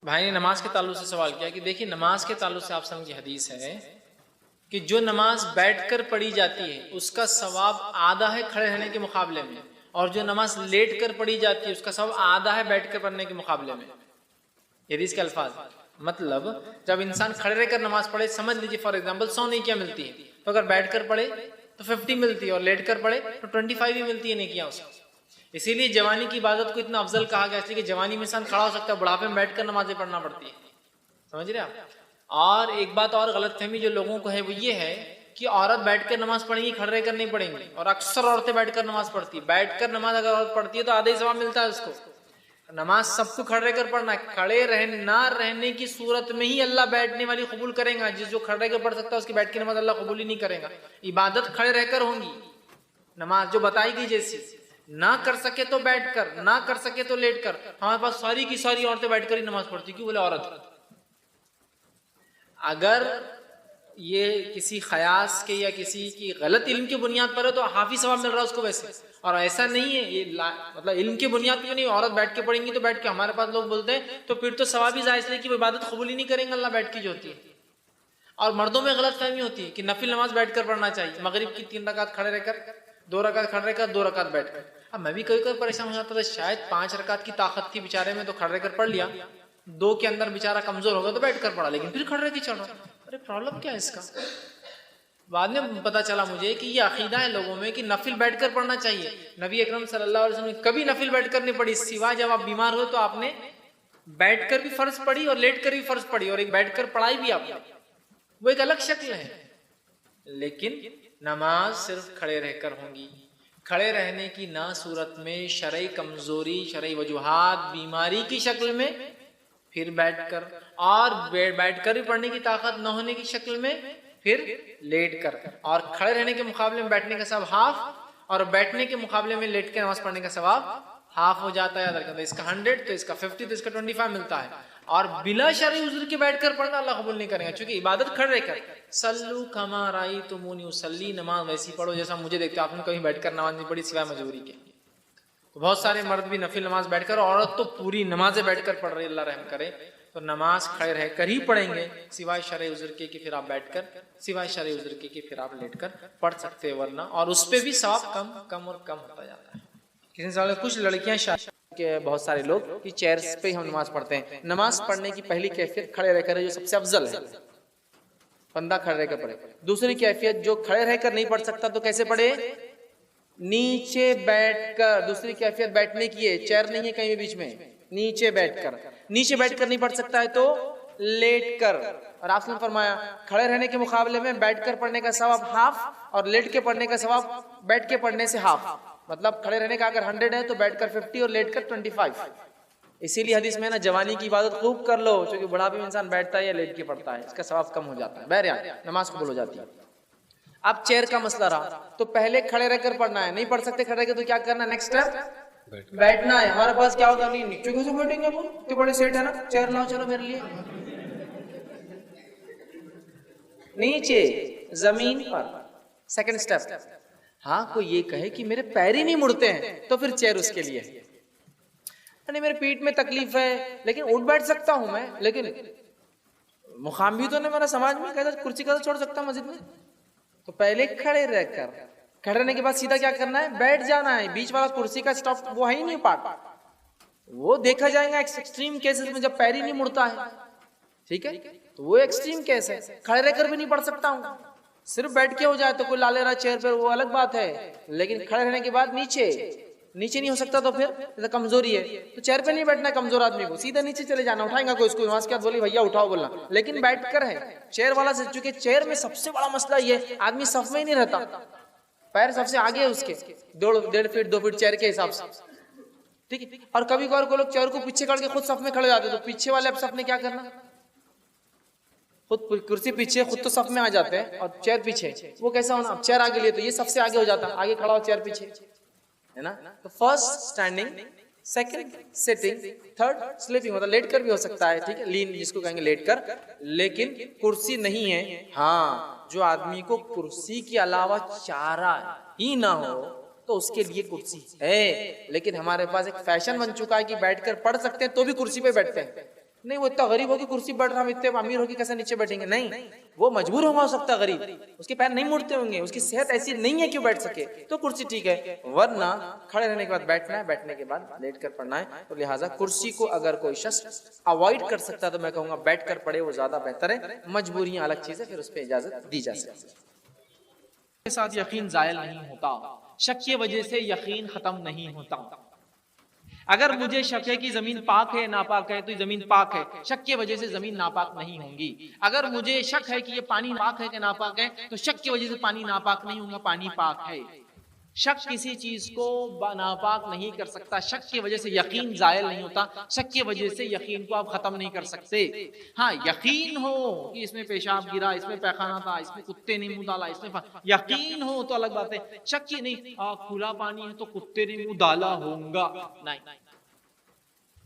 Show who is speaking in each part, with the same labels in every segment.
Speaker 1: भाई ने नमाज के ताल्लुक से सवाल किया कि देखिए नमाज के ताल्लुक से आप समझ हदीस है कि जो नमाज बैठकर पढ़ी जाती है उसका सवाब आधा है खड़े रहने के मुकाबले में, और जो नमाज लेट कर पढ़ी जाती है उसका सवाब आधा है बैठकर पढ़ने के मुकाबले में। हदीस के अल्फाज मतलब जब इंसान खड़े रहकर नमाज पढ़े, समझ लीजिए फॉर एग्जाम्पल 100 नेकियां मिलती है, तो अगर बैठकर पढ़े तो 50 मिलती है और लेट कर पढ़े तो 25 ही मिलती है नेकियां उसको। इसीलिए जवानी की इबादत को इतना अफजल कहा गया, इसलिए कि जवानी में इंसान खड़ा हो सकता है, बुढ़ापे में बैठकर नमाजें पढ़ना पड़ती है। समझ रहे आप? और एक बात और गलतफहमी जो लोगों को है वो ये है कि औरत बैठकर नमाज पढ़ेंगी, खड़े रहकर नहीं पढ़ेंगी, और अक्सर औरतें बैठकर नमाज पढ़ती है। बैठकर नमाज अगर औरत पढ़ती है तो आधे सवाब मिलता है उसको। नमाज सबको खड़े रहकर पढ़ना है, खड़े ना रहने की सूरत में ही अल्लाह बैठने वाली कबूल करेगा। जो खड़े रहकर पढ़ सकता है उसकी बैठ की नमाज अल्लाह कबूल ही नहीं करेगा। इबादत खड़े रहकर होंगी, नमाज जो बताई गई जैसी, ना कर सके तो बैठकर, ना कर सके तो लेट कर। हमारे पास सारी की सारी औरतें बैठकर ही नमाज पढ़ती, क्यों? बोले औरत। अगर ये किसी खयास के या किसी की गलत इल्म की बुनियाद पर है तो हाफी सवाब मिल रहा है उसको वैसे, और ऐसा नहीं है ये मतलब इल्म की बुनियाद पर नहीं, औरत बैठ के पढ़ेंगी तो बैठ के। हमारे पास लोग बोलते हैं तो फिर तो सवाब ही जाए, इसलिए कि वो इबादत कबूल ही नहीं करेंगे अल्लाह बैठ की जो होती है। और मर्दों में गलत फहमी होती है कि नफिल नमाज बैठकर पढ़ना चाहिए, मगरिब की 3 रकात खड़े रहकर, 2 रकात खड़े रहकर, 2 रकात बैठकर। अब मैं भी कभी कभी परेशान हो जाता था, शायद 5 रकात की ताकत थी बेचारे में तो खड़े रहकर पढ़ लिया, 2 के अंदर बेचारा कमजोर होगा तो बैठकर पढ़ा, लेकिन फिर खड़े रहकर चढ़ा। अरे प्रॉब्लम क्या है इसका? बाद में पता चला मुझे कि ये अकीदा है लोगों में कि नफिल बैठकर पढ़ना चाहिए। नबी अकरम सल्लल्लाहु अलैहि वसल्लम ने कभी नफिल बैठकर नहीं पढ़ी, सिवाय जब आप बीमार हुए तो आपने बैठकर भी फर्ज पढ़ी और लेट कर भी फर्ज पढ़ी, और एक बैठकर पढ़ाई भी आपने, वो एक अलग शक्ल है। लेकिन नमाज सिर्फ खड़े रहकर होंगी। खड़े रहने की ना सूरत में शरई कमजोरी, शरई वजूहात, बीमारी की शक्ल में, फिर बैठकर, और बैठकर भी पढ़ने की ताकत न होने की शक्ल में, फिर लेट कर। और खड़े रहने के मुकाबले में बैठने का सवाब हाफ, और बैठने के मुकाबले में लेट के नमाज पढ़ने का सवाब हाफ हो जाता है। याद रखना, इसका 100 तो इसका 50 तो इसका 25 मिलता है। और बिला शरई उज़्र के बैठकर पढ़ना अल्लाह कबूल नहीं करेगा, क्योंकि इबादत खड़े रहकर, सल्लू कमा रायतुमूनी उसल्ली, नमाज वैसी पढ़ो जैसा मुझे देखते हो। आपने कहीं बैठकर नमाज नहीं पढ़ी सिवाय मजबूरी के। तो बहुत सारे मर्द भी नफिल नमाज बैठकर, औरत तो पूरी नमाजें बैठकर पढ़ रही, अल्लाह रहम करे। तो नमाज खड़े रहकर ही पढ़ेंगे, सिवाय शरई उज़्र के कि फिर आप बैठकर, सिवाय शरई उज़्र के कि फिर आप लेटकर पढ़ सकते हैं, वरना और उस पर भी सवाब कम कम और कम होता जाता है। किसी साल कुछ लड़कियां के बहुत सारे लोग कि चेयर्स पे हम नमाज पढ़ते हैं। नमाज पढ़ने की पहली कैफियत खड़े रहकर है, जो सबसे अफजल है, बंदा खड़े रहकर पढ़े। दूसरी कैफियत, जो खड़े रहकर नहीं पढ़ सकता तो कैसे पढ़े? नीचे बैठकर। दूसरी कैफियत बैठने की है, चेयर नहीं है कहीं भी बीच में, नीचे बैठकर। नीचे बैठकर नहीं पढ़ सकता है तो लेट कर। और आपने फरमाया खड़े रहने के मुकाबले में बैठकर पढ़ने का सवाब हाफ, और लेट के पढ़ने का सवाब बैठ के पढ़ने से हाफ। मतलब खड़े रहने का अगर 100 है तो बैठकर 50 और लेट कर 25। इसीलिए हदीस में ना, जवानी की इबादत खूब कर लो, क्योंकि बुढ़ापे में इंसान बैठता है या लेट के पढ़ता है, इसका सवाब कम हो जाता है, बहरहाल नमाज कबूल हो जाती है। अब चेयर का मसला रहा, तो पहले खड़े रहकर पढ़ना है, नहीं पढ़ सकते खड़े रहकर तो क्या करना? नेक्स्ट स्टेप बैठना है। हमारे पास क्या होगा? नहीं, नीचे कैसे बैठेंगे वो, तो बड़े सेट है ना, चेयर लाओ चलो मेरे लिए। नीचे जमीन पर। सेकंड स्टेप, हाँ कोई ये कहे कि मेरे पैर ही नहीं मुड़ते हैं तो फिर चेयर उसके लिए। नहीं मेरे पीठ में तकलीफ है लेकिन उठ बैठ सकता हूं मैं, लेकिन मुकाम भी तो नहीं मेरा समाज में, कहता कुर्सी का छोड़ सकता मस्जिद में। तो पहले खड़े रहकर, खड़े रहने के बाद सीधा क्या करना है? बैठ जाना है। बीच वाला कुर्सी का स्टॉप वो है ही नहीं पार्ट, वो देखा जाएगा एक्सट्रीम केसेस में जब पैर ही नहीं मुड़ता है, ठीक है, तो वो एक्सट्रीम केस है। खड़े रहकर भी नहीं पढ़ सकता हूँ, सिर्फ बैठ के हो जाए तो कोई ला ले रहा चेयर पर, वो अलग बात है। लेकिन खड़े रहने के बाद नीचे नहीं हो सकता तो फिर कमजोरी है, तो चेयर पे नहीं बैठना कमजोर आदमी को, सीधा नीचे चले जाना। उठाएगा कोई उसको, नमाज के बाद बोली भैया उठाओ बोलना, लेकिन बैठ कर है। चेयर वाला से, चूंकि चेयर में सबसे बड़ा मसला ये, आदमी सफ में ही नहीं रहता, पैर सबसे आगे है उसके, 1.5 फीट 2 फीट चेयर के हिसाब से, ठीक है। और कभी कभार को लोग चेयर को पीछे करके खुद सफ में खड़े जाते, तो पीछे वाले अब सफ में क्या करना? खुद कुर्सी पीछे, खुद तो सफ में आ जाते हैं और चेयर पीछे, वो कैसा होना? अब चेयर आगे लिए तो ये सबसे आगे हो जाता, आगे खड़ा हो चेयर पीछे, है ना। तो first standing, second sitting, third sleeping, मतलब लेट कर भी हो सकता है, ठीक है, लीन जिसको कहेंगे लेट कर, लेकिन कुर्सी नहीं है। हाँ, जो आदमी को कुर्सी के अलावा चारा ही ना हो तो उसके लिए कुर्सी है। लेकिन हमारे पास एक फैशन बन चुका है कि बैठकर पढ़ सकते हैं तो भी कुर्सी पे बैठते हैं, नहीं वो इतना गरीब होगी कुर्सी बैठ रहा, हम इतने अमीर होगी कैसे नीचे बैठेंगे? नहीं, वो मजबूर होगा हो सकता है, गरीब, उसके पैर नहीं मुड़ते होंगे, उसकी सेहत ऐसी नहीं है क्यों बैठ सके, तो कुर्सी ठीक है। वरना खड़े रहने के बाद बैठना है, बैठने के बाद लेट कर पढ़ना है। तो लिहाजा कुर्सी को अगर कोई शख्स अवॉइड कर सकता है तो मैं कहूंगा बैठ कर पढ़े, वो ज्यादा बेहतर है। मजबूरियां अलग चीज है, फिर उस पर इजाजत दी जा सकती है।
Speaker 2: के साथ यकीन जायल नहीं होता, शक की वजह से यकीन खत्म नहीं होता। अगर मुझे शक है कि जमीन पाक है नापाक है, तो जमीन पाक है, शक की वजह से जमीन नापाक नहीं होगी। अगर मुझे शक है कि ये पानी पाक है कि नापाक है, तो शक की वजह से पानी नापाक नहीं होगा, पानी पाक है। शक किसी चीज को नापाक नहीं कर सकता, शक की वजह से यकीन जायल नहीं होता, शक की वजह से यकीन को आप खत्म नहीं कर सकते। हाँ, यकीन हो कि इसमें पेशाब गिरा, इसमें पैखाना था, इसमें कुत्ते ने मुंह डाला, इसमें यकीन हो तो अलग बात है। शक की नहीं, खुला पानी है तो कुत्ते ने मुंह डाला होगा, नहीं,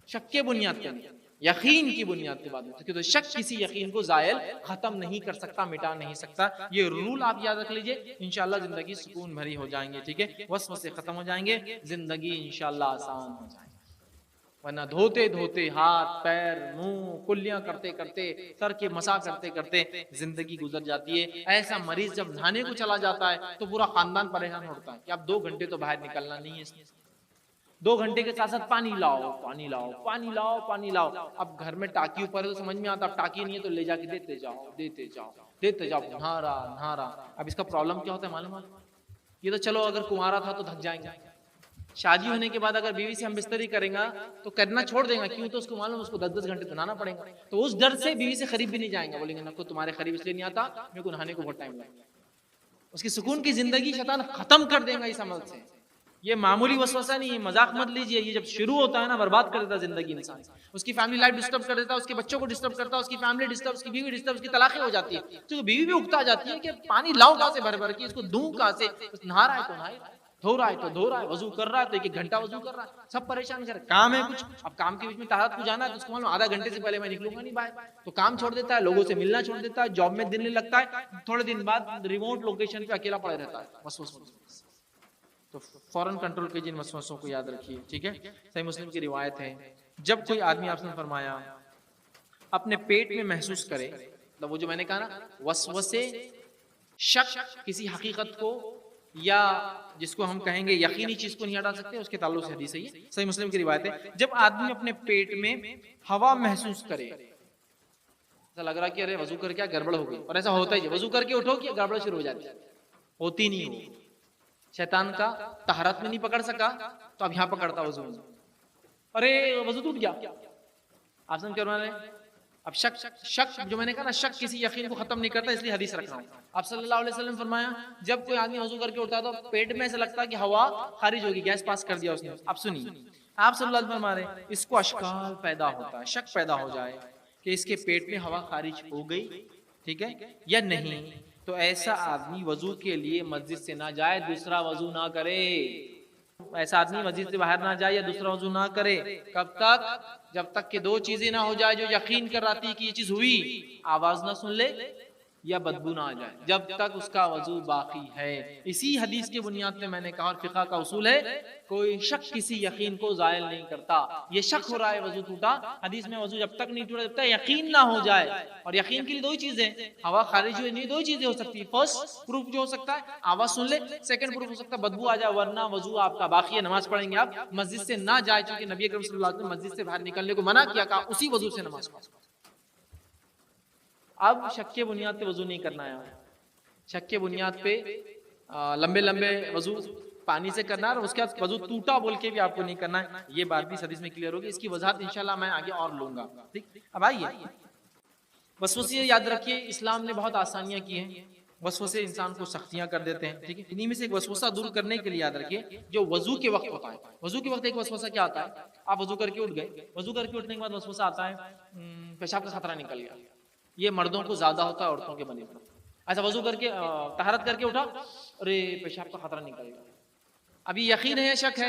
Speaker 2: शक के बुनियाद पे नहीं, यकीन की बुनियाद पे बात होती है। तो शक किसी यकीन को जायल खत्म नहीं कर सकता, मिटा नहीं सकता। ये रूल आप याद रख लीजिए, इंशाल्लाह जिंदगी सुकून भरी हो जाएंगे। ठीक है, वसवसे खत्म हो जाएंगे, जिंदगी इंशाल्लाह आसान हो जाएगी। वरना धोते धोते हाथ पैर मुंह कुल्लियां करते करते सर के मसा करते करते जिंदगी गुजर जाती है। ऐसा मरीज जब नहाने को चला जाता है तो पूरा खानदान परेशान होता है कि अब 2 घंटे तो बाहर निकलना नहीं है इसमें, 2 घंटे के साथ साथ पानी लाओ पानी लाओ पानी लाओ पानी लाओ। अब घर में टाकी ऊपर है तो समझ में आता, अब टाकी नहीं है तो ले जाके देते जाओ देते जाओ देते जाओ, नहारा नहारा। अब इसका प्रॉब्लम क्या होता है मालूम है? ये तो चलो अगर कुंवारा था तो थक जाएंगे, शादी होने के बाद अगर बीवी से हम बिस्तरी करेंगे तो करना छोड़ देगा, क्यों? तो उसको मालूम उसको 10-10 घंटे तो नहाना पड़ेगा, तो उस डर से बीवी से करीब भी नहीं जाएंगे, बोलेंगे ना को तुम्हारे करीब इसलिए नहीं आता, मेरे को नहाने को बहुत टाइम लगेगा। उसकी सुकून की जिंदगी शैतान खत्म कर देगा इस अमल से। ये मामूली वसवसा नहीं है, मजाक मत लीजिए। ये जब शुरू होता है ना, बर्बाद कर देता है जिंदगी इंसान, उसकी फैमिली लाइफ डिस्टर्ब कर देता है, उसके बच्चों को डिस्टर्ब करता है, उसकी फैमिली डिस्टर्ब, उसकी बीवी डिस्टर्ब, उसकी तलाक़ें हो जाती है। तो बीवी भी उकता जाती है कि पानी लाओ कहां से भर भर के, इसको दूं कहां से, नहा रहा है तो नहा, धो रहा है तो धो रहा है, वजू कर रहा है तो 1-1 घंटा वजू कर रहा है, सब परेशान कर। काम है कुछ, अब काम के बीच में तहरत को जाना है तो उसको मालूम आधा घंटे से पहले मैं निकलूंगा नहीं बाहर, तो काम छोड़ देता है, लोगों से मिलना छोड़ देता है, जॉब में दिन नहीं लगता है, थोड़े दिन बाद रिमोट लोकेशन पे अकेला पड़ा रहता है वसवस। तो फौरन कंट्रोल कीजिए इन वसवसों को, याद रखिए। ठीक है, सही मुस्लिम की रिवायत है, जब कोई आदमी आपने फरमाया अपने पेट में महसूस करे, तो वो जो मैंने कहा ना वसवसे शक किसी हकीकत को या जिसको हम कहेंगे यकीनी चीज को नहीं हटा सकते, उसके ताल्लुक से हदीस है ये, सही मुस्लिम की रिवायत है। जब आदमी अपने पेट में हवा महसूस करे, ऐसा लग रहा कि अरे वजू कर क्या गड़बड़ हो गई, और ऐसा होता ही, वजू करके उठो कि गड़बड़ शुरू हो जाती है, होती नहीं हो। शैतान का तहरत में नहीं पकड़ सका तो अब यहां पकड़ता वजू में, अरे वजू टूट गया, आप समझ कर रहे हैं। अब शक जो मैंने कहा ना, शक किसी यकीन को खत्म नहीं करता, इसलिए हदीस रख रहा हूं। आप सल्लल्लाहु अलैहि वसल्लम फरमाया जब कोई आदमी वजू करके उठता है तो पेट में ऐसा लगता है कि हवा खारिज होगी, गैस पास कर दिया उसने। अब सुनिए, आप सल्लल्लाहु अलैहि वसल्लम फरमा रहे इसको अशकाल पैदा होता है, शक पैदा हो जाए कि इसके पेट में हवा खारिज हो गई, ठीक है या नहीं, तो ऐसा आदमी वजू के लिए मस्जिद से ना जाए, दूसरा वजू ना करे। ऐसा आदमी मस्जिद से बाहर ना जाए या दूसरा वजू ना करे, कब तक? जब तक कि 2 चीजें ना हो जाए जो यकीन कर रही कि ये चीज हुई, आवाज ना सुन ले या बदबू ना आ जाए, जब तक उसका वजू बाकी है। इसी हदीस की बुनियाद पे मैंने कहा, और फिक़ह का उसूल है कोई शक किसी यकीन को जायल नहीं करता। ये शक हो रहा है वजू टूटा, हदीस में वजू जब तक नहीं टूटा जब तक यकीन ना हो जाए, और यकीन के लिए 2 ही चीजें, हवा खारिज हुई नहीं, 2 ही चीजें हो सकती है। फर्स्ट प्रूफ जो हो सकता है आवाज सुन ले, सेकंड प्रूफ हो सकता है बदबू आ जाए, वरना वजू आपका बाकी है, नमाज पढ़ेंगे आप, मस्जिद से ना जाए, क्योंकि नबी अकरम सल्लल्लाहु अलैहि वसल्लम मस्जिद से बाहर निकलने को मना किया, कहा उसी वजू से नमाज पढ़ो। अब शक के बुनियाद पे वजू नहीं करना है, शक के बुनियाद पे लंबे लंबे वजू पानी से करना है, और उसके बाद वजू टूटा बोल के भी आपको नहीं करना है। ये बात भी हदीस में क्लियर होगी, इसकी वजाहत इंशाल्लाह मैं आगे और लूंगा। ठीक, अब आइए वसवसे याद रखिए, इस्लाम ने बहुत आसानियां की हैं, वसवसे इंसान को सख्तियां कर देते हैं। ठीक है, इन्हीं में से एक वसवसा दूर करने के लिए याद रखिए जो वजू के वक्त होता है। वजू के वक्त एक वसवसा क्या आता है, आप वजू करके उठ गए, वजू करके उठने के बाद वसवसा आता है पेशाब का खतरा निकल गया, ये मर्दों को ज्यादा होता है औरतों के बने पर। अच्छा वजू करके तहरत करके उठा, अरे पेशाब का खतरा निकल गया, अभी यकीन है या शक है?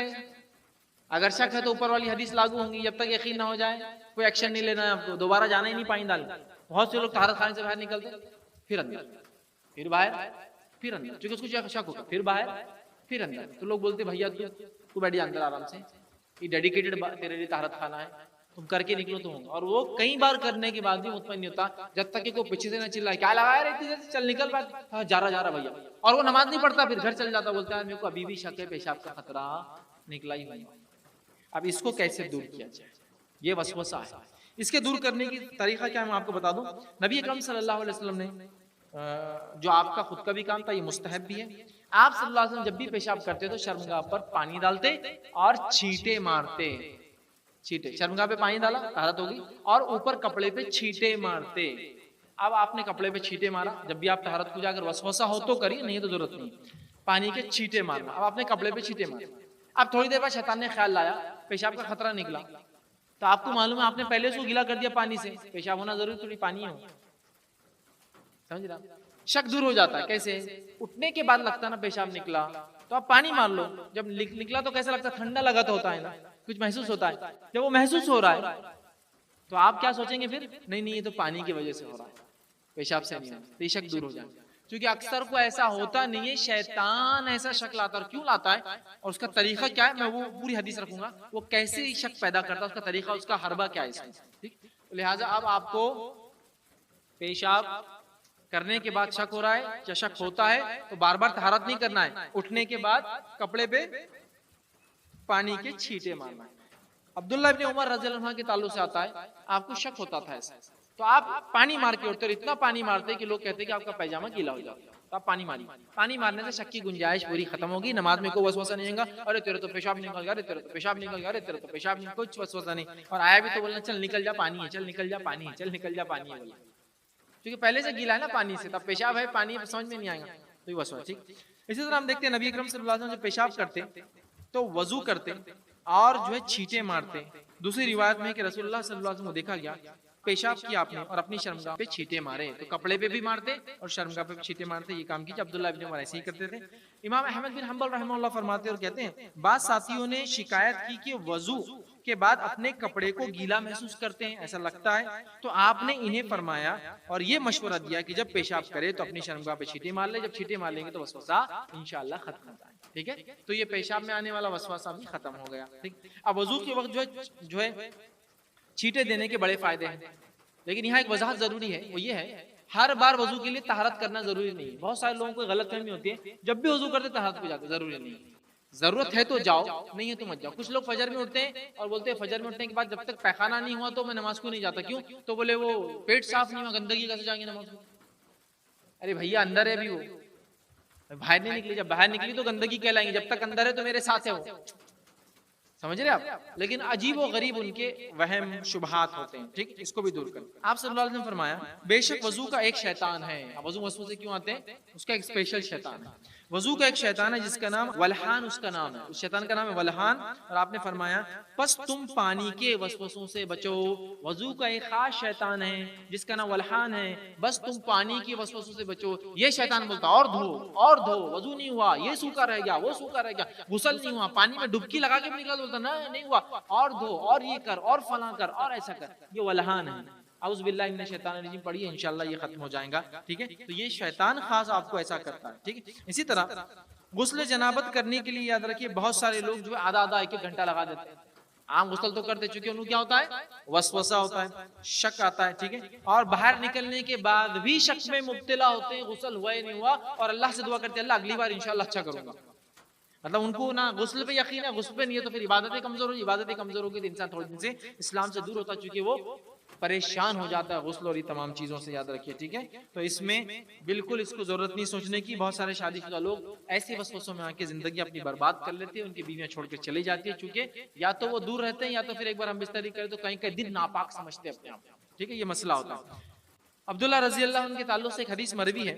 Speaker 2: अगर शक है तो ऊपर वाली हदीस लागू होंगी, जब तक यकीन ना हो जाए कोई एक्शन नहीं लेना है आपको, दोबारा जाना ही नहीं पानी डाल। बहुत से लोग तहरत खाने से बाहर निकलते फिर अंदर फिर बाहर फिर अंदर, क्योंकि उसको शक होगा, फिर बाहर फिर अंदर। तो लोग बोलते भैया तू बैठ जा अंदर आराम से, ये डेडिकेटेड तेरे लिए तहरत खाना है, तुम करके निकलो तो होगा। और वो कई बार करने के बाद भी मुतमईन नहीं होता, जब तक कि कोई पीछे से ना चिल्लाए क्या लगाया रे इतनी देर से, चल निकल बात, हाँ जा रहा भैया, और वो नमाज नहीं पढ़ता, फिर घर चल जाता, बोलता है मेरे को अभी भी शक है पेशाब का खतरा निकला ही नहीं। अब इसको कैसे दूर किया जाए, ये वसवसा है। इसके दूर करने की तरीका क्या है मैं आपको बता दूं। नबी अकरम सल्लल्लाहु अलैहि वसल्लम ने जो आपका खुद का भी काम था, ये मुस्तहब भी है, आप सल्लल्लाहु अलैहि वसल्लम जब भी पेशाब करते तो शर्मगाह पर पानी डालते और छींटे मारते। छींटे, शर्मगाह पे पानी डाला, तहरत होगी, और ऊपर कपड़े पे छींटे मारते। अब आपने कपड़े पे छींटे मारा, जब भी आप तहरत को जाकर वसवसा हो तो करिए, नहीं तो जरूरत नहीं, पानी के छींटे मारना। अब आपने कपड़े पे छींटे मारे, अब थोड़ी देर बाद शैतान ने ख्याल लाया पेशाब का खतरा निकला, तो आपको मालूम है आपने पहले उसको गीला कर दिया पानी से, पेशाब होना जरूरी थोड़ी पानी हो, समझ रहा, शक दूर हो जाता है। कैसे? उठने के बाद लगता है ना पेशाब निकला, तो आप पानी मार लो, जब निकला तो कैसा लगता है, ठंडा लगा तो होता है ना, कुछ महसूस होता है, जब वो महसूस हो रहा है तो आप क्या सोचेंगे फिर, नहीं नहीं ये तो पानी की वजह से हो रहा है, पेशाब से नहीं, तो ये शक दूर हो जाएगा। क्योंकि अक्सर को ऐसा होता नहीं है, शैतान ऐसा शक लाता है, और क्यों लाता है और उसका तरीका क्या है, मैं वो पूरी हदीस रखूंगा, वो कैसे शक पैदा करता है, उसका तरीका, उसका हरबा क्या है इसमें, ठीक। लिहाजा अब आपको पेशाब करने के बाद शक हो रहा है या शक होता है तो बार बार तहारत नहीं करना है, उठने के बाद कपड़े पे पानी के छींटे मारना है। अब्दुल्लाह इब्न उमर रज़ियल्लाहु अन्हु के ताल्लुक से आता है, आपको शक होता था ऐसा, तो आप पानी मार के उठते, इतना पानी मारते कि लोग कहते कि आपका पैजामा गीला हो जाता, तो आप पानी मारिए, पानी मारने से शक की गुंजाइश पूरी खत्म होगी, नमाज में कोई वसवसा नहीं होगा, अरे तेरे तो पेशाब निकल गया, अरे तेरे तो पेशाब निकल गया, अरे तेरे तो पेशाब निकल, कुछ वसवसा नहीं, और आया भी तो बोलना चल निकल जा पानी है, चल निकल जा पानी है, चल निकल जा पानी है, क्योंकि पहले से गीला है ना पानी से, तब पेशाब है पानी समझ में नहीं आएगा, तो ये वसवसा, ठीक। इसी तरह हम देखते हैं नबी अकरम सल्लल्लाहु अलैहि वसल्लम जब पेशाब करते तो वजू करते और जो है छींटे मारते। दूसरी रिवायत में कि रसूलुल्लाह सल्लल्लाहु अलैहि वसल्लम को देखा गया पेशाब किया आपने और अपनी शर्मगाह पे छींटे मारे, तो कपड़े पे भी मारते और शर्मगाह पे भी छींटे मारते, ये काम कीजिए। अब्दुल्लाह इब्न उमर ऐसे ही करते थे। इमाम अहमद बिन हंबल रहमतुल्लाह फरमाते और कहते हैं, बाद साथियों ने शिकायत की कि वजू के बाद अपने कपड़े को गीला महसूस करते हैं, ऐसा लगता है, तो आपने इन्हें फरमाया और ये मशवरा दिया कि जब पेशाब करे तो अपनी शर्मगाह पे छींटे मार ले, जब छींटे मार लेंगे तो वसवसा इंशाअल्लाह खत्म हो जाए, ठीक है। तो ये पेशाब में आने वाला वसवसा भी खत्म हो गया, ठीक। अब वजू के वक्त जो है छींटे देने के बड़े फायदे हैं, लेकिन यहाँ एक वजाहत जरूरी है, वो ये है हर बार वजू के लिए तहरत करना जरूरी नहीं है। बहुत सारे लोगों को गलतफहमी होती है, जब भी वजू करते तहरत पे जाते, जरूरी नहीं है, जरूरत है तो जाओ, नहीं है तो मत जाओ। कुछ लोग फजर में उठते हैं और बोलते हैं फजर में उठने के बाद जब तक पैखाना नहीं हुआ तो मैं नमाज को नहीं जाता, क्यों, तो बोले वो पेट साफ नहीं हुआ, गंदगी कैसे जाएंगे नमाज को। अरे भैया अंदर है अभी, वो बाहर नहीं निकली, जब बाहर निकली तो गंदगी कहलाएंगी, जब तक अंदर है तो मेरे साथ है वो, समझ रहे आप। लेकिन अजीब व गरीब उनके वहम शुबहात होते हैं, ठीक, इसको भी दूर कर। आप सल्लल्लाहु अलैहि वसल्लम फरमाया बेशक वजू का एक शैतान है। अब वजू वसवसे क्यों आते हैं, उसका एक स्पेशल शैतान है। वजू का एक शैतान है जिसका नाम वलहान, उसका नाम है, उस शैतान का नाम है वलहान। और आपने फरमाया बस तुम पानी के वसवसों से बचो। वजू का एक खास शैतान है जिसका नाम वलहान है, बस तुम पानी के वसवसों से बचो। ये शैतान बोलता और धो और धो, वजू नहीं हुआ, ये सूखा रह गया, वो सूखा रह गया, गुसल नहीं हुआ, पानी में डुबकी लगा के भी निकला, बोलता ना नहीं हुआ, और धो और ये कर और फला कर और ऐसा कर, ये वलहान है। औज़ु बिल्लाहि मिनश शैतानिर रजीम पढ़िए, इंशाअल्लाह ये खत्म हो जाएगा, ठीक है। तो ये शैतान खास आपको ऐसा करता है, ठीक है। इसी तरह गुस्ल जनाबत करने के लिए याद रखिए, बहुत सारे लोग जो है आधा आधा एक एक घंटा लगा देते हैं। आम गुस्ल तो करते, चूंकि उनको क्या होता है, वसवसा होता है, शक आता है, ठीक है। और बाहर निकलने के बाद भी शक में मुब्तला होते हैं, गुस्ल हुआ ही नहीं हुआ, और अल्लाह से दुआ करते हैं अल्लाह अगली बार इंशाअल्लाह अच्छा करूंगा। मतलब उनको ना गुस्ल पे यकीन है, गुस्ल पे नहीं है, तो फिर इबादतें कमजोर होगी, इबादतें कमजोर होगी तो इंसान थोड़े दिन से इस्लाम से दूर होता है, चूंकि वो परेशान हो जाता है गुस्ल और ये तमाम चीजों से, याद रखिए, ठीक है। तो इसमें बिल्कुल इसको जरूरत नहीं सोचने की। बहुत सारे शादीशुदा लोग ऐसे वसवसों में आके जिंदगी अपनी बर्बाद कर लेते हैं, उनकी बीवियां छोड़ के चली जाती है, चूंकि या तो वो दूर रहते हैं या तो फिर एक बार हम बिस्तरी करें तो कहीं कहीं दिन नापाक समझते हैं अपने आप, ठीक है, ये मसला होता है। अब्दुल्ला रजी अल्लाह अन्हु के ताल्लुक से एक हदीस मरवी है।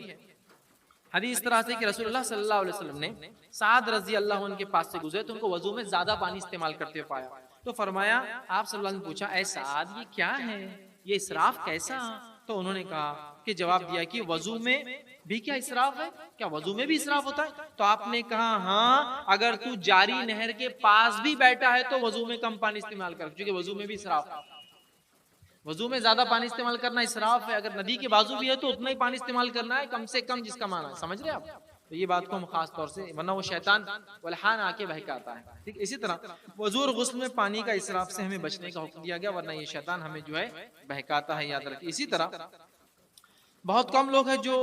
Speaker 2: हदीस इस तरह से कि रसूलुल्लाह सल्लल्लाहु अलैहि वसल्लम ने साद रजी अल्लाह अन्हु के पास से गुजरे तो उनको वजू में ज्यादा पानी इस्तेमाल करते हुए पाया, तो फरमाया, आप सल्लल्लाहु अलैहि वसल्लम ने पूछा, ऐ साद ये क्या है, ये इसराफ कैसा। तो उन्होंने कहा कि जवाब दिया कि वजू में भी क्या इसराफ है, क्या वजू में भी इसराफ होता है। तो आपने कहा हाँ, अगर तू जारी नहर के पास भी बैठा है तो वजू में कम पानी इस्तेमाल कर, क्योंकि वजू में भी इसराफ है। वजू में ज्यादा पानी इस्तेमाल करना इसराफ है। अगर नदी के बाजू भी है तो उतना ही पानी इस्तेमाल करना है, कम से कम, जिसका माना है, समझ रहे आप। तो ये बात को हम खास तौर से, वरना वो शैतान वल्हान आके बहकाता है। ठीक, इसी तरह वज़ू और गुस्ल में पानी का इसराफ से हमें बचने का हुक्म दिया गया, वरना ये शैतान हमें जो है बहकाता है, याद रखिए। इसी तरह बहुत कम लोग हैं जो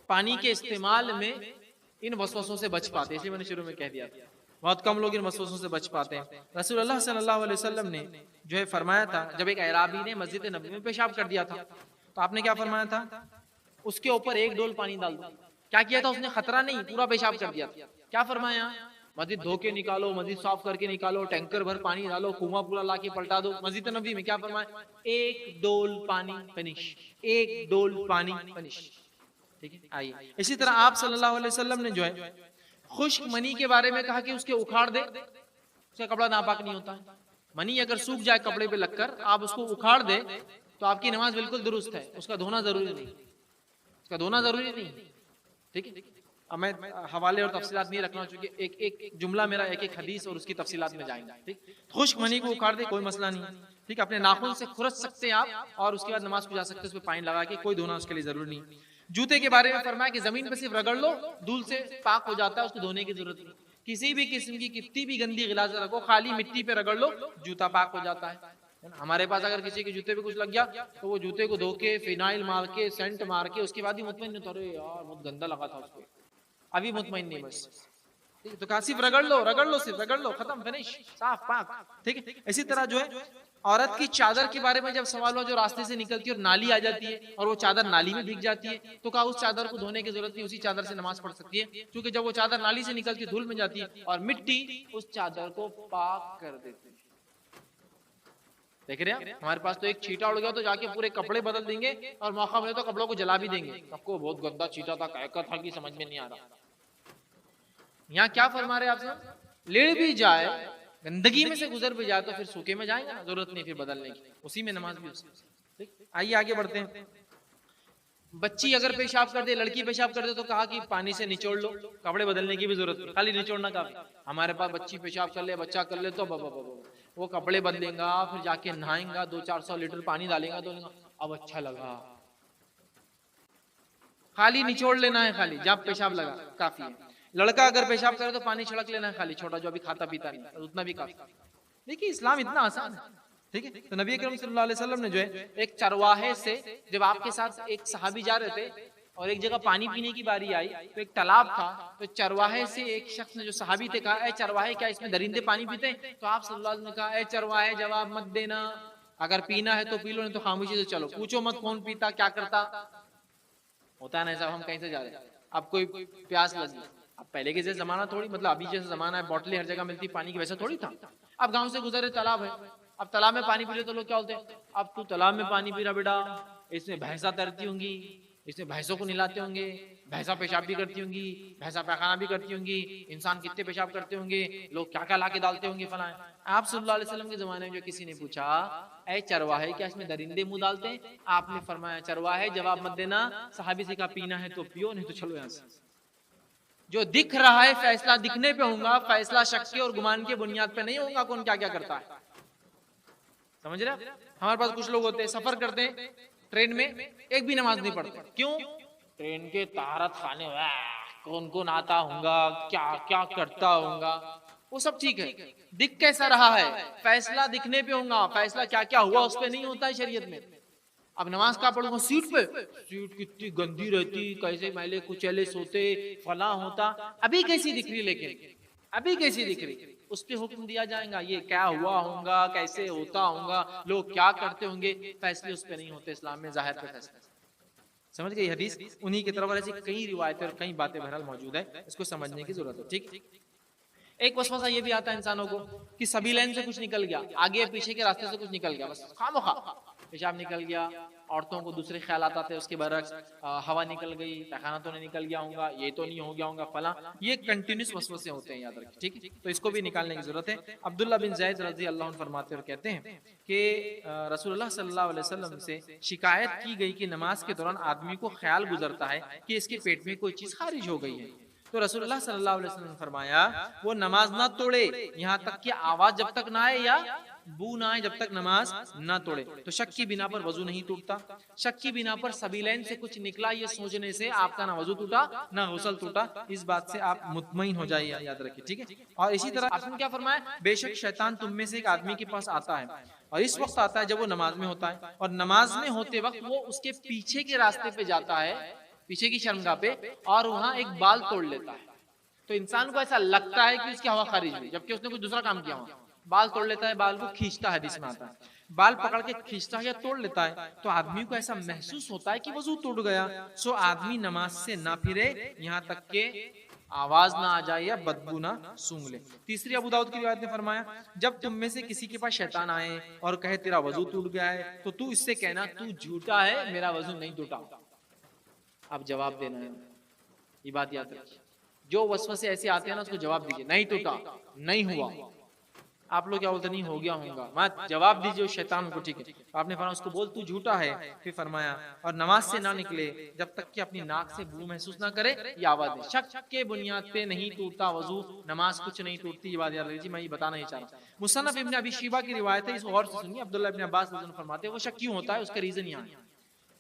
Speaker 2: पानी के इस्तेमाल में इन वसवसों से बच पाते हैं, इसलिए मैंने शुरू में कह दिया था, बहुत कम लोग इन वसवसों से बच पाते हैं। रसूलुल्लाह सल्लल्लाहु अलैहि वसल्लम ने जो है फरमाया था, जब एक अराबी ने मस्जिद नबवी में पेशाब कर दिया था, तो आपने क्या फरमाया था, उसके ऊपर एक डोल पानी डाल दो। क्या किया था उसने, खतरा नहीं, पूरा पेशाब कर दिया था। क्या फरमाया, मस्जिद धो के निकालो, मस्जिद साफ करके निकालो, टैंकर भर पानी डालो, कुआं पूरा ला के पलटा दो। मस्जिद नबवी में क्या फरमाया, एक डोल पानी फिनिश, एक डोल पानी फिनिश। ठीक है, आइए इसी तरह आप सल्लल्लाहु अलैहि वसल्लम ने जो है खुश्क मनी के बारे में कहा कि उसके उखाड़ दे, उसका कपड़ा नापाक नहीं होता। मनी अगर सूख जाए कपड़े पे लगकर, आप उसको उखाड़ दे तो आपकी नमाज बिल्कुल दुरुस्त है, उसका धोना जरूरी नहीं, उसका धोना जरूरी नहीं। ठीक है, अब मैं हवाले और तफसीलात नहीं रखना, चूंकि एक एक जुमला मेरा एक एक हदीस और उसकी तफसीलात में जाएंगे। ठीक, खुश्क मनी को उखाड़ दे कोई मसला नहीं। ठीक, अपने नाखून से खुरच सकते हैं आप, और उसके बाद नमाज को जा सकते हैं, उसमें पानी लगा के, कोई धोना उसके लिए जरूरी नहीं। जूते के बारे में फरमाया कि जमीन पे सिर्फ रगड़ लो, धूल से पाक हो जाता है, उसको धोने की जरूरत नहीं। किसी भी किस्म की कितनी भी गंदी गिलास रखो, खाली मिट्टी पे रगड़ लो, जूता पाक हो जाता है। हमारे पास अगर किसी के जूते पे कुछ लग गया तो वो जूते को धो के, फिनाइल मार के, सेंट मार के, उसके बाद ही मुतमईन होता, अरे यार बहुत गंदा लगा था उसको, अभी मुतमईन नहीं बस। तो कहा सिर्फ रगड़ लो, रगड़ लो, सिर्फ रगड़ लो, खत्म, फिनिश, साफ पाक। ठीक है, इसी तरह जो है औरत की चादर के बारे में जब सवाल हुआ, जो रास्ते से निकलती है और नाली आ जाती है और वो चादर नाली में भीग जाती है, तो कहा उस चादर को धोने की जरूरत नहीं, उसी चादर से नमाज पढ़ सकती है, क्योंकि जब वो चादर नाली से निकलती है धूल में जाती है और मिट्टी उस चादर को पाक कर देती है। देख रहे हैं, हमारे पास तो एक चींटा उड़ गया तो जाके पूरे कपड़े बदल देंगे, और मौका मिले तो कपड़ों को जला भी देंगे, सबको बहुत गंदा चींटा था, कहका था कि समझ में नहीं आ रहा। यहाँ क्या फरमा रहे आपसे, लेड़ भी जाए, गंदगी में से गुजर भी जाए तो फिर सूखे में जाएगा, जरूरत नहीं फिर बदलने की, उसी में नमाज भी उसी। आइए आगे बढ़ते हैं। बच्ची अगर पेशाब कर दे, लड़की पेशाब कर दे, तो कहा कि पानी से निचोड़ लो, कपड़े बदलने की भी जरूरत नहीं, खाली निचोड़ना काफी। हमारे पास बच्ची पेशाब कर ले, बच्चा कर ले, तो वो कपड़े बदलेगा, फिर जाके नहाएगा, 200-400 लीटर पानी डालेगा, तो अब अच्छा लगा, खाली निचोड़ लेना है, खाली जब पेशाब लगा काफी है। लड़का अगर पेशाब करे तो पानी छिड़क लेना है खाली, छोटा जो अभी खाता पीता नहीं, उतना भी काफी। देखिए इस्लाम इतना आसान है। ठीक है, तो नबी करीम सल्लल्लाहु अलैहि वसल्लम ने जो है एक चरवाहे से, जब आपके साथ एक सहाबी जा रहे थे और एक जगह पानी पीने की बारी आई, तो एक तालाब था, तो चरवाहे से एक शख्स ने, जो सहाबी थे, कहा, ए चरवाहे क्या इसमें दरिंदे पानी पीते हैं? तो आप सल्लल्लाहु अलैहि वसल्लम ने कहा, ए चरवाहे जवाब मत देना, अगर पीना है तो पी लो, नहीं तो खामोशी से चलो, पूछो मत कौन पीता क्या करता। होता है ना ऐसा, हम कहीं से जा रहे हैं, अब कोई प्यास लगी, अब पहले के जैसे जमाना थोड़ी, मतलब अभी जैसे जमाना है बोतलें हर जगह मिलती पानी की, वैसा थोड़ी था। अब गांव से गुजरे, तालाब है, अब तालाब में पानी पी रहे तो लोग क्या बोलते हैं, अब तू तालाब में पानी पी रहा बेटा, इसमें भैंसा तैरती होंगी, इसमें भैंसों को नहलाते होंगे, भैंसा पेशाब भी करती होंगी, भैंसा पैखाना भी करती होंगी, इंसान कितने पेशाब करते होंगे, लोग क्या क्या ला के डालते होंगे फलाएं। आप सल्लल्लाहु अलैहि वसल्लम के जमाने में जो किसी ने पूछा, ऐ चरवाहे क्या इसमें दरिंदे मुंह डालते हैं? आपने फरमाया, चरवाहे जवाब मत देना, सहाबी से कहा पीना है तो पियो, नहीं तो चलो यहाँ से। जो दिख रहा है फैसला दिखने पे होगा, फैसला शक के और गुमान के बुनियाद पे नहीं होगा कौन क्या क्या करता है। समझ रहे? हमारे पास कुछ लोग होते हैं, सफर करते हैं ट्रेन में, एक भी नमाज नहीं पढ़ते, क्यों? ट्रेन के तारत खाने, कौन कौन आता होगा, क्या क्या करता होगा, वो सब ठीक है, दिख कैसा रहा है, फैसला दिखने पे होगा, फैसला क्या क्या हुआ उस पे नहीं होता है शरीयत में। अब नमाज का पढ़ूंगा सीट पे, सीट कितनी गंदी रहती, कैसे मैले कुचैले सोते, फला होता, अभी कैसी दिख रही, लेकिन अभी कैसी दिख रही, उस पे हुक्म दिया जाएगा, ये क्या हुआ होगा, कैसे होता होगा, लोग क्या करते होंगे, फैसले उस पे नहीं होते इस्लाम में, जाहिर पे फैसले। समझ गए? हदीस उन्हीं की तरफ, ऐसी कई रिवायतें और कई बातें बहरहाल मौजूद है, इसको समझने की जरूरत है। ठीक, एक वसवसा ये भी आता है इंसानों को कि सभी लाइन से कुछ निकल गया, आगे पीछे के रास्ते से कुछ निकल गया, बस खामोखा पेशाब निकल गया, औरतों को दूसरे ख्याल आते हैं, उसके बरक्स हवा निकल गई, पैखाना तो नहीं निकल गया होगा, ये तो नहीं हो गया होगा फला, ये कंटिन्यूस वसवसे होते हैं, याद रखिए। ठीक, तो इसको भी निकालने की जरूरत है। अब्दुल्ला बिन ज़ैद रज़ी अल्लाह अन्हु फरमाते और कहते हैं कि रसूलुल्लाह सल्लल्लाहु अलैहि वसल्लम से शिकायत की गई कि नमाज के दौरान आदमी को ख्याल गुजरता है कि इसके पेट में कोई चीज खारिज हो गई है, तो रसूलुल्लाह सल्लल्लाहु अलैहि वसल्लम ने फरमाया वो नमाज ना तोड़े यहाँ तक कि आवाज जब तक ना आए या बू ना आए जब तक नमाज ना तोड़े। तो शक की बिना पर वजू नहीं टूटता। शक की बिना पर सबीलैन से कुछ निकला ये सोचने से आपका ना वजू टूटा ना गुस्ल टूटा, इस बात से आप मुतमईन हो जाइए, याद रखिए, ठीक है। और इसी तरह आपने क्या फरमाया, बेशक शैतान तुम में से एक आदमी के पास आता है और इस वक्त आता है जब वो नमाज में होता है, और नमाज में होते वक्त वो उसके पीछे के रास्ते पे जाता है, पीछे की शर्मगाह पे, और वहां एक बाल तोड़ लेता है। तो इंसान को ऐसा लगता है कि उसकी हवा खारिज हुई, जबकि उसने कुछ दूसरा काम किया हो। बाल तोड़ लेता है, बाल को खींचता है, हदीस में आता है, बाल पकड़ के खींचता है या तोड़ लेता है, तो आदमी को ऐसा महसूस होता है कि वजू टूट गया। सो आदमी नमाज से ना फिरे यहाँ तक के आवाज ना आ जाए या बदबू ना सूंघ ले। तीसरी अबू दाऊद की रिवायत ने फरमाया, जब तुम में से किसी के पास शैतान आए और कहे तेरा वजू टूट गया है, तो तू इससे कहना तू झूठा है, मेरा वजू नहीं टूटा। अब जवाब देना है, ये बात याद रखिए। जो वसवसे ऐसे आते हैं ना, उसको जवाब दीजिए, नहीं टूटा, नहीं हुआ। आप लोग क्या बोलते, नहीं हो गया होगा, मत जवाब दीजिए उस शैतान को, ठीक है। तो आपने फरमाया उसको बोल तू झूठा है। फिर फरमाया और नमाज से ना निकले जब तक कि अपनी नाक से बू महसूस ना करे ये आवाज दे। शक के बुनियाद पे नहीं टूटता वजू, नमाज कुछ नहीं टूटती, ये बात याद रखिए। मैं ये बताना ही चाह रहा हूँ। मुसन्नफ इब्न अबी शैबा की रिवायत है, इसको गौर से सुनिए। अब्दुल्लाह इब्न अब्बास रज़ियल्लाहु अन्हु फरमाते हैं वो शक क्यों होता है, उसका रीजन यहाँ है।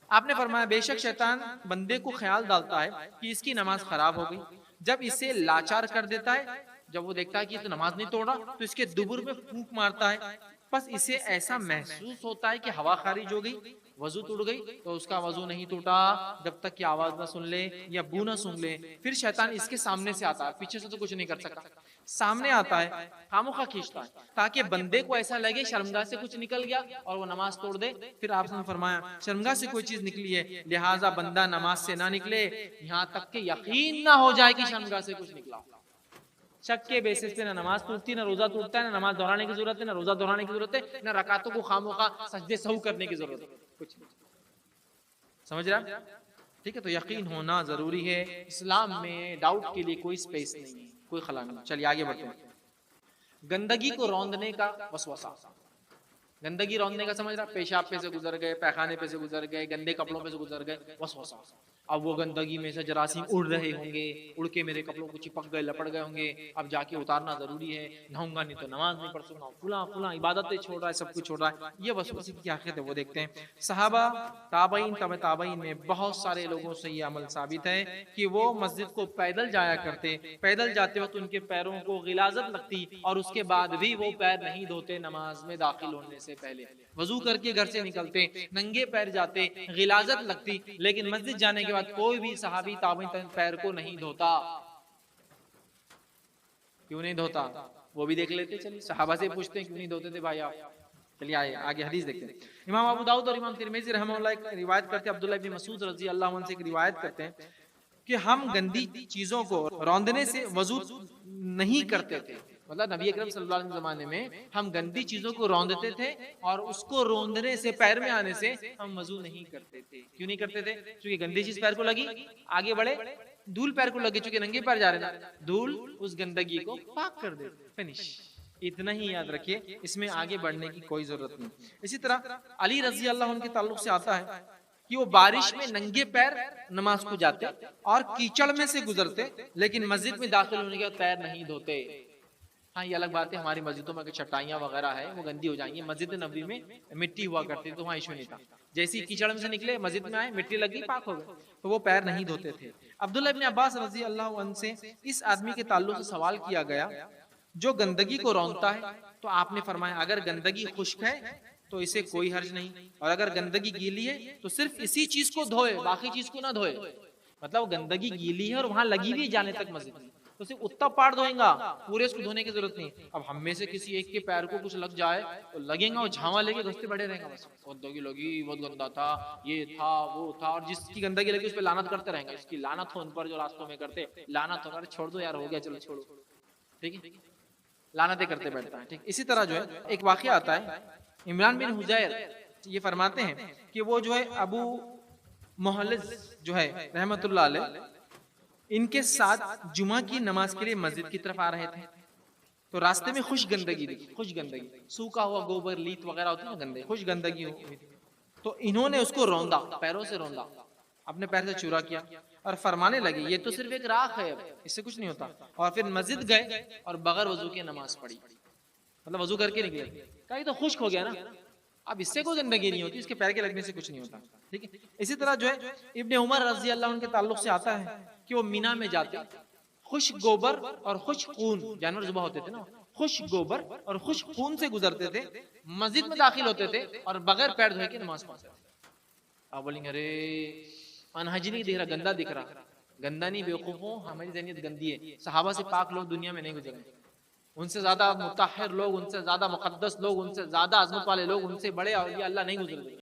Speaker 2: आपने फरमाया बेशक शैतान बंदे को ख्याल डालता है कि इसकी नमाज खराब हो गई, जब इसे लाचार कर देता है, जब वो देखता है कि तो नमाज नहीं तोड़ा, तो इसके दुबुर में फूंक मारता है। बस इसे ऐसा महसूस होता है कि हवा खारिज हो गई, वजू टूट गई, तो उसका वजू नहीं टूटा जब तक कि आवाज ना सुन ले या बू ना सुन ले। फिर शैतान इसके सामने से आता है, पीछे से तो कुछ नहीं कर सकता, सामने आता है, खामोखा खींचता है, ताकि बंदे को ऐसा लगे शर्मगाह से कुछ निकल गया और वो नमाज तोड़ दे। फिर आपने फरमाया शर्मगाह से कोई चीज निकली है, लिहाजा बंदा नमाज से ना निकले यहाँ तक कि यकीन ना हो जाए कि शर्मगाह से कुछ निकला। शक के बेसिस पे ना नमाज टूटती, ना रोजा टूटता है, ना नमाज दोहराने की जरूरत है, ना रोजा दोहराने की जरूरत है, ना रकातों को खामोखा सजदे सहू करने की जरूरत है, कुछ नहीं। समझ रहा, ठीक है। तो यकीन होना जरूरी है, इस्लाम में डाउट के लिए कोई स्पेस नहीं है, कोई खला नहीं। चलिए आगे बढ़ते हैं। गंदगी को रौंदने का वसवसा, गंदगी रौंदने का समझ रहा, पेशाब पे से गुजर गए, पैखाने पे से गुजर गए, गंदे कपड़ों पे से गुजर गए, वसवसा। अब वो गंदगी में से जरासीम उड़ रहे होंगे, उड़ के मेरे कपड़ों को चिपक गए, लपट गए होंगे, अब जाके उतारना जरूरी है, नहाऊंगा नहीं तो नमाज नहीं पढ़ सकूंगा, फुला फुला इबादतें छोड़ रहा है, सब कुछ छोड़ रहा है। ये वसवसे की आखिरत है, वो देखते हैं। सहाबा ताबईन तबे ताबईन में बहुत सारे लोगों से ये अमल साबित है कि वो मस्जिद को पैदल जाया करते, पैदल जाते वक्त उनके पैरों को गिलाजत लगती और उसके बाद भी वो पैर नहीं धोते नमाज में दाखिल होने से पहले, वजू करके घर से निकलते, नंगे पैर जाते, गिलाजत लगती, लेकिन मस्जिद जाने के बाद कोई भी सहाबी ताबईन पैर को नहीं धोता। क्यों नहीं धोता, वो भी देख लेते। चलिए सहाबा से पूछते हैं क्यों नहीं धोते थे भाई आप। चलिए आगे हदीस देखते हैं। इमाम अबू दाऊद और इमाम तिरमिज़ी रहमतुल्लाह एक रिवायत करते हैं, अब्दुल्लाह इब्न मसूद रज़ी अल्लाहु अन्हु से एक रिवायत करते हैं कि हम गंदी चीजों को रौंदने से वजू नहीं करते थे। मतलब नबी अकरम सल्लल्लाहु अलैहि वसल्लम जमाने में हम गंदी चीजों को रौंदते थे और उसको रौंदने से, पैर में आने से हम वजू नहीं करते थे। क्यों नहीं करते थे? क्योंकि गंदी चीज पैर को लगी, आगे बढ़े, धूल पैर को लगी, चूंकि नंगे पैर जा रहे ना, धूल उस गंदगी को पाक कर दे, फिनिश। इतना ही याद रखिए, इसमें आगे बढ़ने की कोई जरूरत नहीं। इसी तरह अली रजी अल्लाह उनके ताल्लुक से आता है कि वो बारिश में नंगे पैर नमाज को जाते और कीचड़ में से गुजरते, लेकिन मस्जिद में दाखिल होने के बाद पैर नहीं धोते। हाँ ये अलग बात है, हमारी मस्जिदों में चटाइयाँ वगैरह है वो गंदी हो जाएंगी, मस्जिद नबी में मिट्टी हुआ करती थी तो वहाँ इशू नहीं था। जैसे ही कीचड़ में से निकले, मस्जिद में आए, मिट्टी लगी, पाक हो गए, तो वो पैर नहीं धोते थे। अब्दुल्लाह इब्न अब्बास रजी अल्लाह अन्हु से इस आदमी के ताल्लुक से सवाल किया गया जो गंदगी को रौंदता है, तो आपने फरमाया अगर गंदगी खुश्क है तो इसे कोई हर्ज नहीं, और अगर गंदगी गीली है तो सिर्फ इसी चीज को धोए, बाकी चीज को ना धोए। मतलब गंदगी गीली है और वहां लगी हुई जाने तक मस्जिद में, तो सिर्फ उतना पार धोएगा, पूरे उसको धोने की जरूरत नहीं। अब हम में से किसी एक के पैर को कुछ लग जाए तो लगेगा, वो झावा लेके घुसते बड़े रहेगा, बस गंदगी लगी, बहुत गंदा था, ये था, वो था, और जिसकी गंदगी लगी उस पर लानत करते रहेंगे, इसकी लानत हो उन पर जो रास्तों में करते, लानत हो, अरे छोड़ दो यार, हो गया, चलो छोड़ो, ठीक है, लानतें करते बैठता है। ठीक, इसी तरह जो है एक वाकया आता है, इमरान बिन हुजैर ये फरमाते हैं कि वो जो है अबू मुहल्लिज जो है रहमतुल्लाह अलैह, इनके साथ जुमा की नमाज के लिए मस्जिद की तरफ आ रहे थे, तो रास्ते में खुश गंदगी दिखी, खुश गंदगी, सूखा हुआ गोबर, लीत वगैरह होती है ना गंदे, खुश गंदगी हुई, तो इन्होंने उसको रौंदा, पैरों से रौंदा, अपने पैर से चूरा किया और फरमाने लगे ये तो सिर्फ एक राख है, इससे कुछ नहीं होता। और फिर मस्जिद गए और बगैर वजू के नमाज पढ़ी। मतलब वजू करके निकले, कहा ये तो खुश्क हो गया ना, अब इससे कोई गंदगी नहीं होती, इसके पैर के लगने से कुछ नहीं होता। ठीक है, इसी तरह जो है इब्ने उमर रजी अल्लाह अन्हु के ताल्लुक से आता है कि वो मीना में जाते, खुश गोबर और खुश खून जानवर जुबा होते थे ना, खुश गोबर और खुश खून से गुजरते थे, मस्जिद में दाखिल होते थे और बगैर पैर धोए के नमाज पढ़ते थे। आप बोलेंगे अरे अनहाइजीनिक दिख रहा, गंदा दिख रहा, गंदा नहीं बेवकूफों, हमारी ज़हनियत गंदी है। सहाबा से पाक लोग दुनिया में नहीं गुजरे, उनसे ज्यादा मुताहिर लोग, उनसे ज्यादा मुकद्दस लोग, उनसे ज्यादा अजमत वाले लोग, उनसे बड़े और अल्लाह नहीं गुजरे।